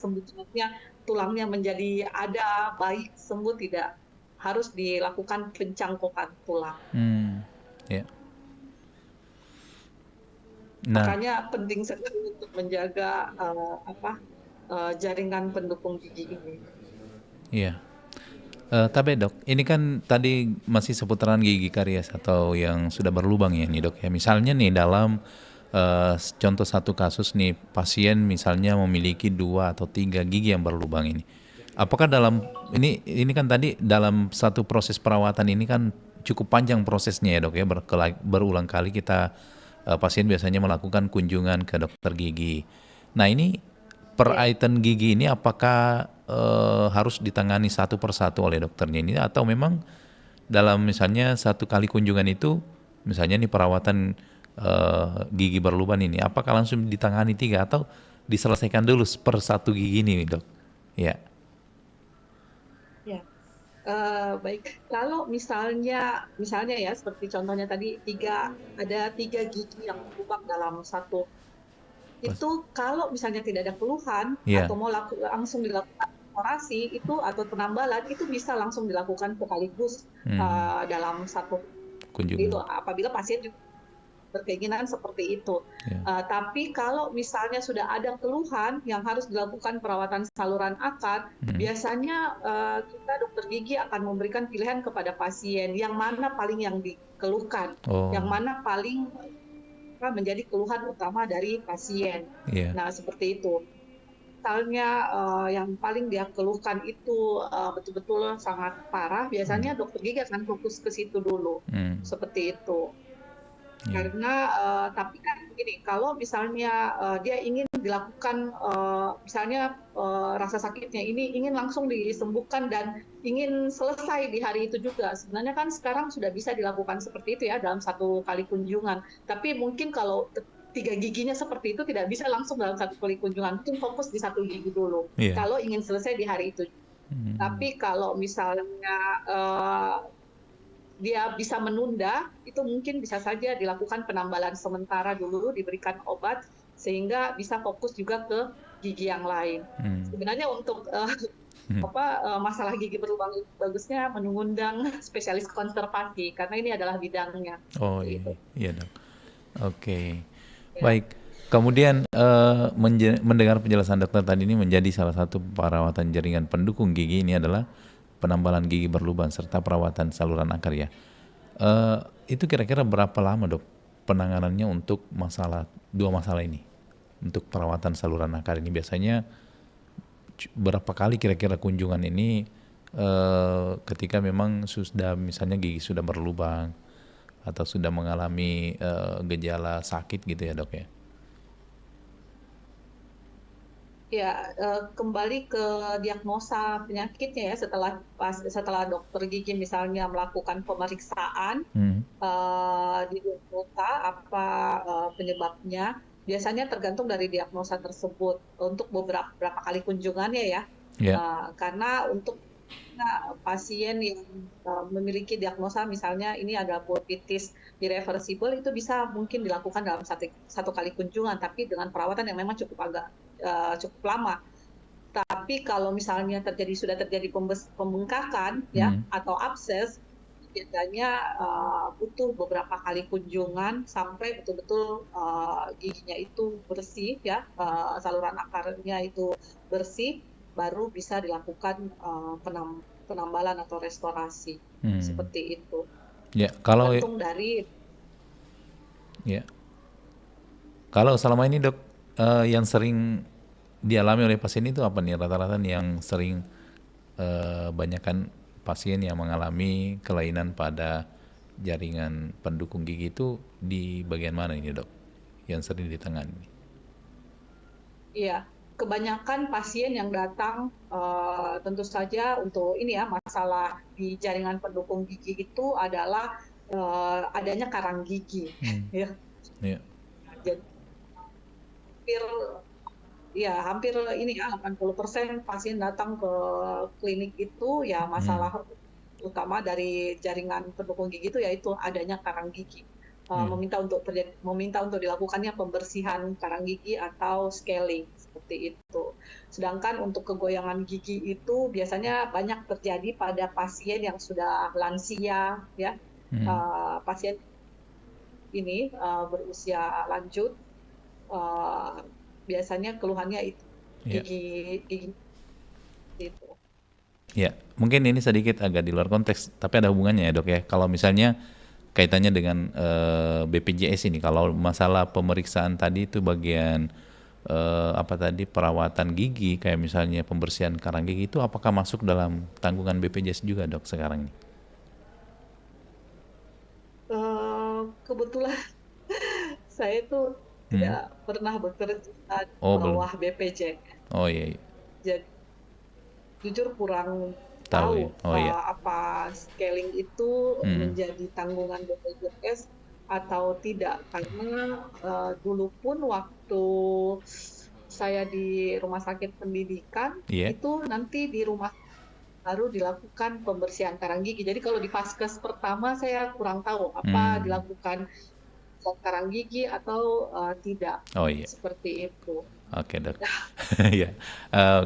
sembuh tulangnya menjadi ada, baik, sembuh, tidak. Harus dilakukan pencangkokan tulang. Ya. Nah, Makanya penting sekali untuk menjaga jaringan pendukung gigi ini. iya. Tapi dok, ini kan tadi masih seputaran gigi karies atau yang sudah berlubang ya nih dok ya. Misalnya nih dalam contoh satu kasus nih pasien misalnya memiliki 2 atau 3 gigi yang berlubang ini. Apakah dalam ini kan tadi dalam satu proses perawatan ini kan cukup panjang prosesnya ya dok ya, berulang kali kita pasien biasanya melakukan kunjungan ke dokter gigi. Nah ini per Ya. item gigi ini apakah harus ditangani satu persatu oleh dokternya ini atau memang dalam misalnya satu kali kunjungan itu misalnya nih perawatan gigi berlubang ini apakah langsung ditangani 3 atau diselesaikan dulu per satu gigi ini dok? Ya. Ya. Baik, kalau misalnya ya seperti contohnya tadi ada 3 gigi yang berlubang dalam satu, Pas- itu kalau misalnya tidak ada keluhan Ya. atau mau langsung dilakukan operasi itu atau penambalan itu bisa langsung dilakukan sekaligus dalam satu itu Kunjungan. apabila pasien juga berkeinginan seperti itu. Ya. Tapi kalau misalnya sudah ada keluhan yang harus dilakukan perawatan saluran akar, biasanya kita dokter gigi akan memberikan pilihan kepada pasien yang mana paling yang dikeluhkan, Oh. yang mana paling menjadi keluhan utama dari pasien. Iya. Nah, seperti itu. Misalnya yang paling dia keluhkan itu betul-betul sangat parah, biasanya dokter gigi akan fokus ke situ dulu, seperti itu. Iya. Karena tapi kan begini, kalau misalnya dia ingin dilakukan misalnya rasa sakitnya ini ingin langsung disembuhkan dan ingin selesai di hari itu juga. Sebenarnya kan sekarang sudah bisa dilakukan seperti itu ya dalam satu kali kunjungan. Tapi mungkin kalau 3 giginya seperti itu tidak bisa langsung dalam satu kali kunjungan, mungkin fokus di satu gigi dulu. Iya. Kalau ingin selesai di hari itu. Tapi kalau misalnya dia bisa menunda, itu mungkin bisa saja dilakukan penambalan sementara dulu, diberikan obat, sehingga bisa fokus juga ke gigi yang lain. Sebenarnya untuk masalah gigi berlubang itu bagusnya mengundang spesialis konservasi, karena ini adalah bidangnya. Oh Seperti iya, itu. iya dok. Oke, Ya. baik. Kemudian mendengar penjelasan dokter tadi ini menjadi salah satu perawatan jaringan pendukung gigi ini adalah penambalan gigi berlubang serta perawatan saluran akar ya. Eh, itu kira-kira berapa lama dok penanganannya untuk dua masalah ini? Untuk perawatan saluran akar ini biasanya berapa kali kira-kira kunjungan ini ketika memang sudah misalnya gigi sudah berlubang atau sudah mengalami gejala sakit gitu ya dok ya? Ya, kembali ke diagnosa penyakitnya ya setelah dokter gigi misalnya melakukan pemeriksaan, didiagnosa apa penyebabnya, biasanya tergantung dari diagnosa tersebut untuk beberapa kali kunjungannya ya. Ya. Karena untuk pasien yang memiliki diagnosa misalnya ini ada pulpitis irreversible itu bisa mungkin dilakukan dalam satu kali kunjungan, tapi dengan perawatan yang memang cukup lama. Tapi kalau misalnya sudah terjadi pembengkakan ya atau abses, biasanya butuh beberapa kali kunjungan sampai betul-betul giginya itu bersih ya, saluran akarnya itu bersih, baru bisa dilakukan penambalan atau restorasi. Seperti itu. Ya, Tergantung dari ya. Kalau selama ini dok yang sering dialami oleh pasien itu apa nih rata-rata yang sering banyakkan pasien yang mengalami kelainan pada jaringan pendukung gigi itu di bagian mana ini dok yang sering ditangani? Iya, kebanyakan pasien yang datang tentu saja untuk ini ya masalah di jaringan pendukung gigi itu adalah adanya karang gigi. Ya. Ya. Jadi hampir ini ya 80% pasien datang ke klinik itu ya masalah utama dari jaringan pendukung gigi itu yaitu adanya karang gigi. Ya. Meminta untuk dilakukannya pembersihan karang gigi atau scaling. seperti itu. Sedangkan untuk kegoyangan gigi itu biasanya banyak terjadi pada pasien yang sudah lansia, ya, Hmm. pasien ini berusia lanjut, uh, biasanya keluhannya itu Ya. gigi gigi itu. Ya, mungkin ini sedikit agak di luar konteks, tapi ada hubungannya ya dok ya. Kalau misalnya kaitannya dengan BPJS ini, kalau masalah pemeriksaan tadi itu bagian apa tadi perawatan gigi, kayak misalnya pembersihan karang gigi itu apakah masuk dalam tanggungan BPJS juga dok sekarang ini? Kebetulan saya itu Hmm? tidak pernah bekerja di Oh belum. bawah BPJS, Oh iya, iya. jadi jujur kurang Tahu tahu ya. Oh iya. apa scaling itu Hmm. menjadi tanggungan BPJS atau tidak. Karena dulu pun waktu saya di rumah sakit pendidikan, Iya. itu nanti di rumah baru dilakukan pembersihan karang gigi. Jadi kalau di vaskes pertama saya kurang tahu apa Hmm. dilakukan karang gigi atau tidak, Oh iya. seperti itu. Oke dok. Ya,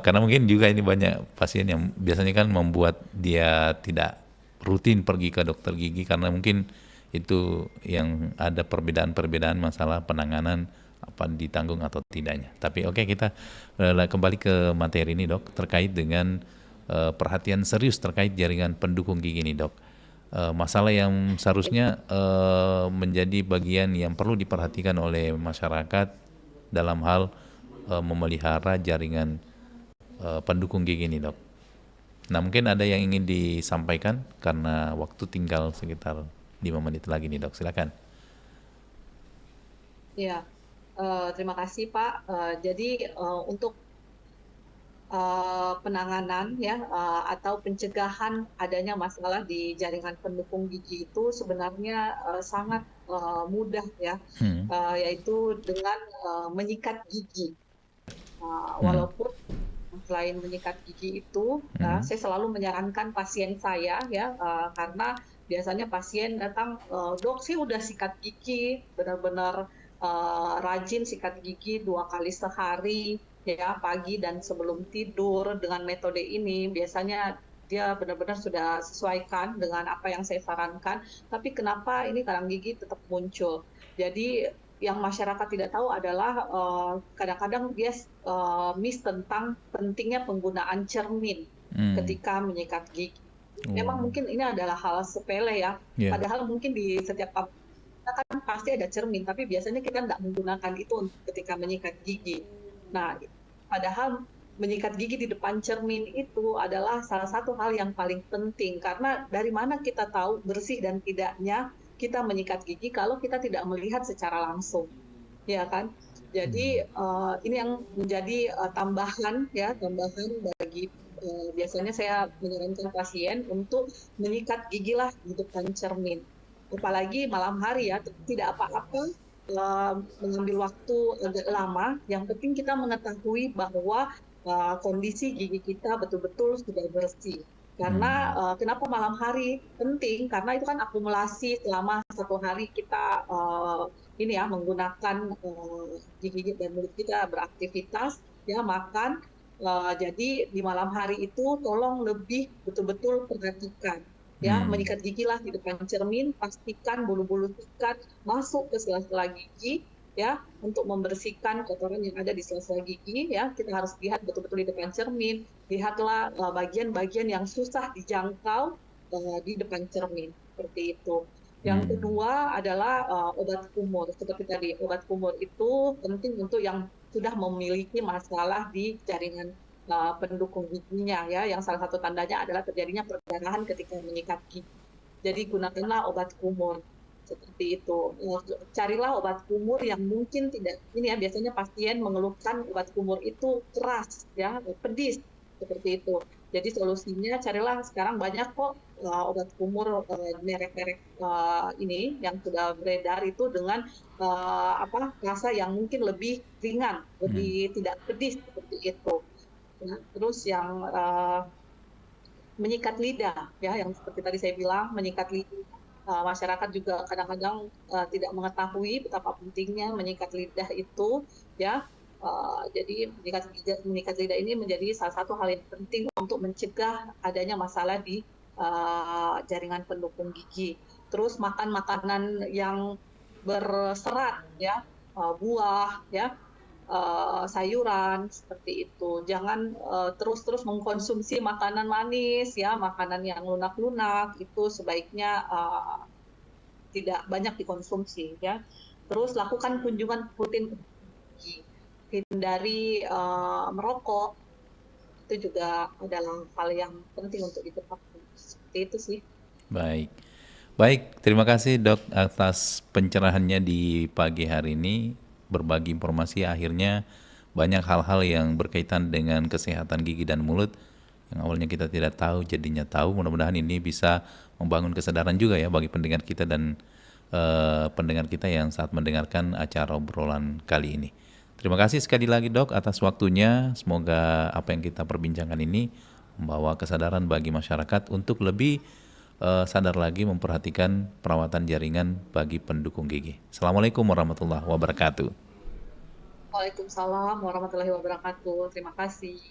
karena mungkin juga ini banyak pasien yang biasanya kan membuat dia tidak rutin pergi ke dokter gigi karena mungkin itu yang ada perbedaan-perbedaan masalah penanganan apa ditanggung atau tidaknya. Tapi oke kita kembali ke materi ini dok terkait dengan perhatian serius terkait jaringan pendukung gigi ini dok. Masalah yang seharusnya menjadi bagian yang perlu diperhatikan oleh masyarakat dalam hal memelihara jaringan pendukung gigi ini dok. Nah mungkin ada yang ingin disampaikan karena waktu tinggal sekitar 5 menit lagi nih dok, silakan. Ya, terima kasih Pak. Jadi untuk penanganan ya atau pencegahan adanya masalah di jaringan pendukung gigi itu sebenarnya sangat mudah ya, Hmm. yaitu dengan menyikat gigi. Hmm. Walaupun selain menyikat gigi itu, Hmm. saya selalu menyarankan pasien saya ya, karena biasanya pasien datang, "Dok, saya udah sikat gigi, benar-benar rajin sikat gigi 2 kali sehari, ya, pagi dan sebelum tidur dengan metode ini." Biasanya dia benar-benar sudah sesuaikan dengan apa yang saya sarankan, tapi kenapa ini karang gigi tetap muncul. Jadi yang masyarakat tidak tahu adalah kadang-kadang dia miss tentang pentingnya penggunaan cermin Hmm. ketika menyikat gigi. Oh. Memang mungkin ini adalah hal sepele ya, Ya. padahal mungkin di setiap pabrik kita kan pasti ada cermin, tapi biasanya kita nggak menggunakan itu ketika menyikat gigi. Nah, padahal menyikat gigi di depan cermin itu adalah salah satu hal yang paling penting, karena dari mana kita tahu bersih dan tidaknya kita menyikat gigi kalau kita tidak melihat secara langsung, ya kan? Jadi ini yang menjadi tambahan ya, tambahan bagi biasanya saya menyarankan pasien untuk menyikat gigi lah di depan cermin. Apalagi malam hari ya, tidak apa-apa mengambil waktu agak lama. Yang penting kita mengetahui bahwa kondisi gigi kita betul-betul sudah bersih. Karena Hmm. kenapa malam hari penting? Karena itu kan akumulasi selama 1 hari kita ini ya menggunakan gigi dan mulut kita beraktivitas, ya makan. Jadi di malam hari itu tolong lebih betul-betul perhatikan. Ya, Hmm. menyikat gigi lah di depan cermin, pastikan bulu-bulu sikat masuk ke sela-sela gigi, ya, untuk membersihkan kotoran yang ada di sela-sela gigi, ya. Kita harus lihat betul-betul di depan cermin, lihatlah bagian-bagian yang susah dijangkau di depan cermin, seperti itu. Yang Hmm. kedua adalah obat kumur. Seperti tadi, obat kumur itu penting untuk yang sudah memiliki masalah di jaringan pendukung giginya ya, yang salah satu tandanya adalah terjadinya perdarahan ketika menyikat gigi. Jadi gunakanlah obat kumur seperti itu. Carilah obat kumur yang mungkin tidak ini ya, biasanya pasien mengeluhkan obat kumur itu keras ya, pedis seperti itu. Jadi solusinya carilah sekarang banyak kok obat kumur merek-merek ini yang sudah beredar itu dengan apa rasa yang mungkin lebih ringan, Hmm. lebih tidak pedis seperti itu. Nah, terus yang menyikat lidah, ya, yang seperti tadi saya bilang, menyikat lidah. Masyarakat juga kadang-kadang tidak mengetahui betapa pentingnya menyikat lidah itu, ya. Jadi mengikat lidah ini menjadi salah satu hal yang penting untuk mencegah adanya masalah di jaringan pendukung gigi. Terus makan makanan yang berserat ya, buah ya, sayuran seperti itu. Jangan terus-terus mengkonsumsi makanan manis ya, makanan yang lunak-lunak itu sebaiknya tidak banyak dikonsumsi ya. Terus lakukan kunjungan rutin ke gigi, hindari merokok, itu juga adalah hal yang penting untuk ditetapkan. Seperti itu sih. Baik. Baik, terima kasih Dok atas pencerahannya di pagi hari ini. Berbagi informasi akhirnya banyak hal-hal yang berkaitan dengan kesehatan gigi dan mulut yang awalnya kita tidak tahu jadinya tahu. Mudah-mudahan ini bisa membangun kesadaran juga ya bagi pendengar kita dan pendengar kita yang saat mendengarkan acara obrolan kali ini. Terima kasih sekali lagi Dok atas waktunya. Semoga apa yang kita perbincangkan ini membawa kesadaran bagi masyarakat untuk lebih sadar lagi memperhatikan perawatan jaringan bagi pendukung gigi. Assalamualaikum warahmatullahi wabarakatuh. Waalaikumsalam warahmatullahi wabarakatuh. Terima kasih.